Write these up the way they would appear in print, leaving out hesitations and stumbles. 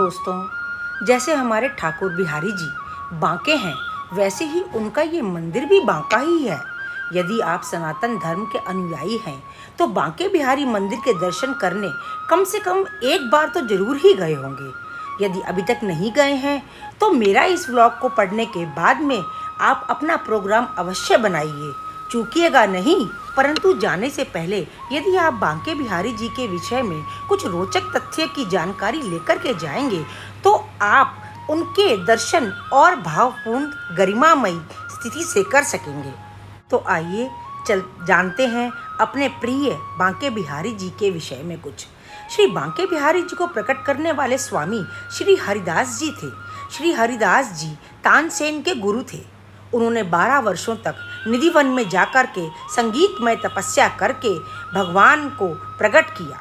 दोस्तों, जैसे हमारे ठाकुर बिहारी जी बांके हैं, वैसे ही उनका ये मंदिर भी बांका ही है। यदि आप सनातन धर्म के अनुयायी हैं तो बांके बिहारी मंदिर के दर्शन करने कम से कम एक बार तो जरूर ही गए होंगे। यदि अभी तक नहीं गए हैं तो मेरा इस व्लॉग को पढ़ने के बाद में आप अपना प्रोग्राम अवश्य बनाइए, चूकिएगा नहीं। परंतु जाने से पहले यदि आप बांके बिहारी जी के विषय में कुछ रोचक तथ्य की जानकारी लेकर के जाएंगे तो आप उनके दर्शन और भावपूर्ण गरिमामयी स्थिति से कर सकेंगे। तो आइए जानते हैं अपने प्रिय बांके बिहारी जी के विषय में कुछ। श्री बांके बिहारी जी को प्रकट करने वाले स्वामी श्री हरिदास जी थे। श्री हरिदास जी तानसेन के गुरु थे। उन्होंने 12 वर्षों तक निधिवन में जाकर के संगीतमय तपस्या करके भगवान को प्रकट किया।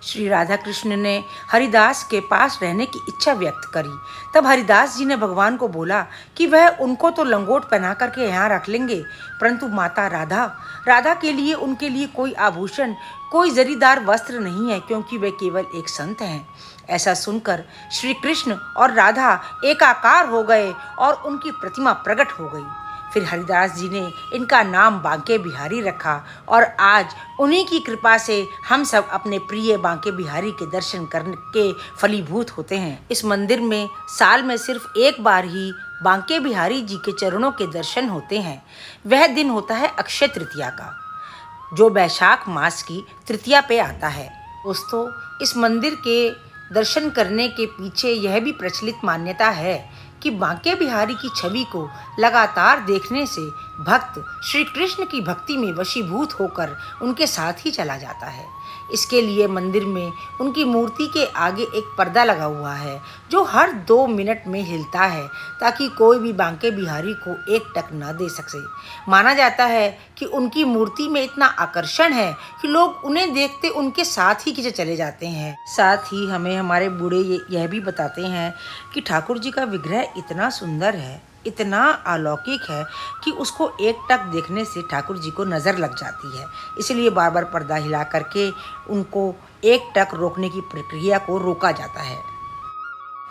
श्री राधा कृष्ण ने हरिदास के पास रहने की इच्छा व्यक्त करी। तब हरिदास जी ने भगवान को बोला कि वह उनको तो लंगोट पहना करके यहाँ रख लेंगे, परंतु माता राधा के लिए उनके लिए कोई आभूषण, कोई जरीदार वस्त्र नहीं है, क्योंकि वे केवल एक संत हैं। ऐसा सुनकर श्री कृष्ण और राधा एकाकार हो गए और उनकी प्रतिमा प्रकट हो गई। फिर हरिदास जी ने इनका नाम बांके बिहारी रखा और आज उन्हीं की कृपा से हम सब अपने प्रिय बांके बिहारी के दर्शन करके फलीभूत होते हैं। इस मंदिर में साल में सिर्फ एक बार ही बांके बिहारी जी के चरणों के दर्शन होते हैं। वह दिन होता है अक्षय तृतीया का, जो वैशाख मास की तृतीया पे आता है। दोस्तों, इस मंदिर के दर्शन करने के पीछे यह भी प्रचलित मान्यता है कि बांके बिहारी की छवि को लगातार देखने से भक्त श्री कृष्ण की भक्ति में वशीभूत होकर उनके साथ ही चला जाता है। इसके लिए मंदिर में उनकी मूर्ति के आगे एक पर्दा लगा हुआ है जो हर 2 मिनट में हिलता है, ताकि कोई भी बांके बिहारी को एक टक न दे सके। माना जाता है कि उनकी मूर्ति में इतना आकर्षण है कि लोग उन्हें देखते उनके साथ ही खिंचे चले जाते हैं। साथ ही हमें हमारे बूढ़े यह भी बताते हैं कि ठाकुर जी का विग्रह इतना सुंदर है, इतना अलौकिक है कि उसको एक टक देखने से ठाकुर जी को नज़र लग जाती है। इसलिए बार बार पर्दा हिला करके उनको एक टक रोकने की प्रक्रिया को रोका जाता है।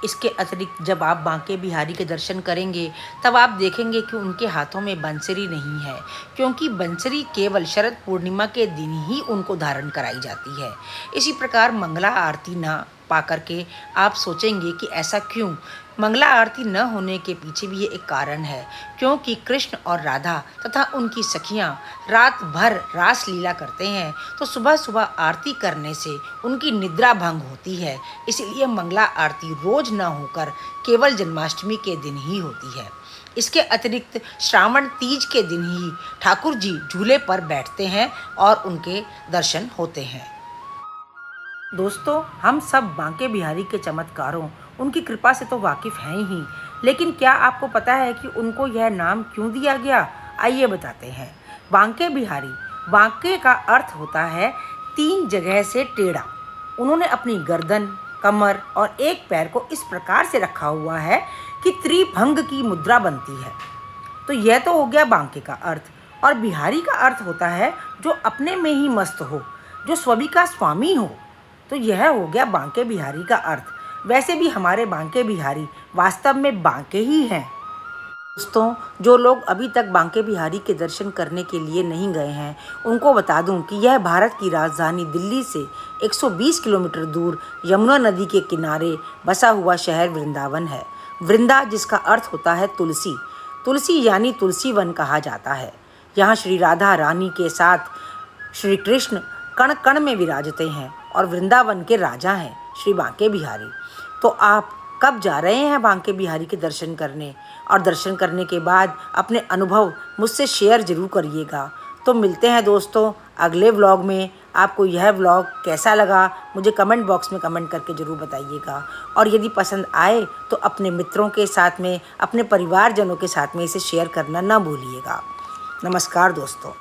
इसके अतिरिक्त जब आप बांके बिहारी के दर्शन करेंगे तब आप देखेंगे कि उनके हाथों में बंसरी नहीं है, क्योंकि बंसरी केवल शरद पूर्णिमा के दिन ही उनको धारण कराई जाती है। इसी प्रकार मंगला आरती न पा करके आप सोचेंगे कि ऐसा क्यों। मंगला आरती न होने के पीछे भी ये एक कारण है, क्योंकि कृष्ण और राधा तथा उनकी सखियां रात भर रास लीला करते हैं, तो सुबह सुबह आरती करने से उनकी निद्रा भंग होती है। इसलिए मंगला आरती रोज न होकर केवल जन्माष्टमी के दिन ही होती है। इसके अतिरिक्त श्रावण तीज के दिन ही ठाकुर जी झूले पर बैठते हैं और उनके दर्शन होते हैं। दोस्तों, हम सब बांके बिहारी के चमत्कारों, उनकी कृपा से तो वाकिफ़ हैं ही, लेकिन क्या आपको पता है कि उनको यह नाम क्यों दिया गया? आइए बताते हैं। बांके बिहारी, बांके का अर्थ होता है 3 जगह से टेढ़ा। उन्होंने अपनी गर्दन, कमर और एक पैर को इस प्रकार से रखा हुआ है कि त्रिभंग की मुद्रा बनती है। तो यह तो हो गया बांके का अर्थ। और बिहारी का अर्थ होता है जो अपने में ही मस्त हो, जो सभी का स्वामी हो। तो यह हो गया बांके बिहारी का अर्थ। वैसे भी हमारे बांके बिहारी वास्तव में बांके ही हैं। दोस्तों, जो लोग अभी तक बांके बिहारी के दर्शन करने के लिए नहीं गए हैं, उनको बता दूं कि यह भारत की राजधानी दिल्ली से 120 किलोमीटर दूर यमुना नदी के किनारे बसा हुआ शहर वृंदावन है। वृंदा जिसका अर्थ होता है तुलसी, तुलसी यानी तुलसी वन कहा जाता है। यहाँ श्री राधा रानी के साथ श्री कृष्ण कण कण में विराजते हैं और वृंदावन के राजा हैं श्री बांके बिहारी। तो आप कब जा रहे हैं बांके बिहारी के दर्शन करने? और दर्शन करने के बाद अपने अनुभव मुझसे शेयर जरूर करिएगा। तो मिलते हैं दोस्तों अगले व्लॉग में। आपको यह व्लॉग कैसा लगा मुझे कमेंट बॉक्स में कमेंट करके ज़रूर बताइएगा। और यदि पसंद आए तो अपने मित्रों के साथ में, अपने परिवारजनों के साथ में इसे शेयर करना ना भूलिएगा। नमस्कार दोस्तों।